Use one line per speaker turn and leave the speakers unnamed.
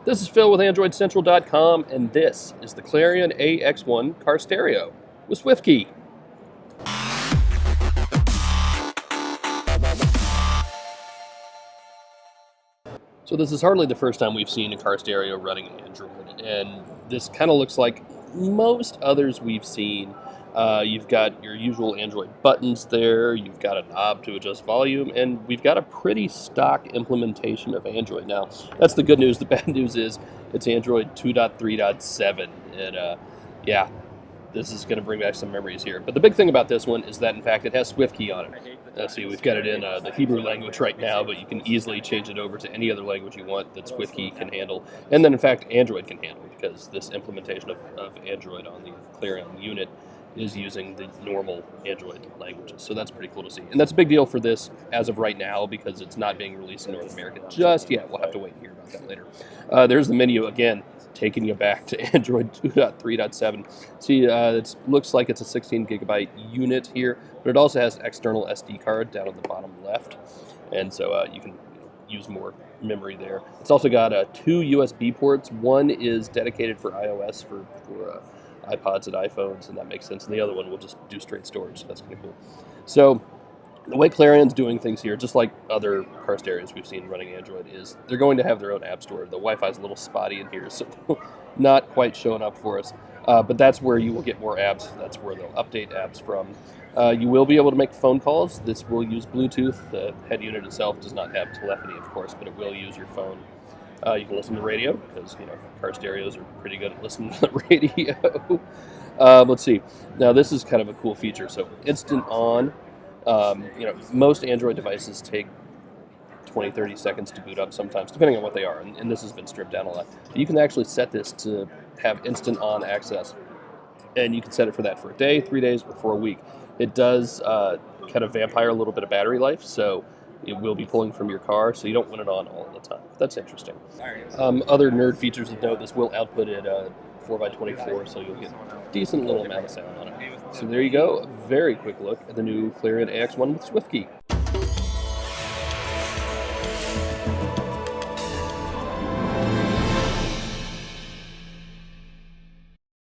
This is Phil with AndroidCentral.com, and this is the Clarion AX1 car stereo with SwiftKey. So this is hardly the first time we've seen a car stereo running Android, and this kind of looks like most others we've seen. You've got your usual Android buttons there, you've got a knob to adjust volume, and we've got a pretty stock implementation of Android. Now, that's the good news. The bad news is it's Android 2.3.7, and yeah, this is going to bring back some memories here. But the big thing about this one is that, in fact, it has SwiftKey on it. See, we've got it in the Hebrew language right now, but you can easily change it over to any other language you want that SwiftKey can handle. And then, in fact, Android can handle, because this implementation of Android on the Clarion unit is using the normal Android languages. So that's pretty cool to see. And that's a big deal for this as of right now, because it's not being released in North America just yet. We'll have to wait and hear about that later. There's the menu again, taking you back to Android 2.3.7. See, it looks like it's a 16 gigabyte unit here, but it also has external SD card down at the bottom left, and so you can use more memory there. It's also got two USB ports. One is dedicated for iOS for iPods and iPhones, and that makes sense. And the other one will just do straight storage, so that's kind of cool. So the way Clarion's doing things here, just like other car stereos we've seen running Android, is they're going to have their own app store. The Wi-Fi's a little spotty in here, so not quite showing up for us. But that's where you will get more apps. That's where they'll update apps from. You will be able to make phone calls. This will use Bluetooth. The head unit itself does not have telephony, of course, but it will use your phone. You can listen to radio, because car stereos are pretty good at listening to the radio. Let's see. Now this is kind of a cool feature. So instant on. Most Android devices take 20-30 seconds to boot up sometimes, depending on what they are, and this has been stripped down a lot. You can actually set this to have instant on access, and you can set it for that for a day, 3 days, or for a week. It does kind of vampire a little bit of battery life, so it will be pulling from your car, so you don't want it on all the time. That's interesting. Other nerd features of note, this will output at 4x24, so you'll get a decent little amount of sound on it. So there you go, a very quick look at the new Clarion AX1 with SwiftKey.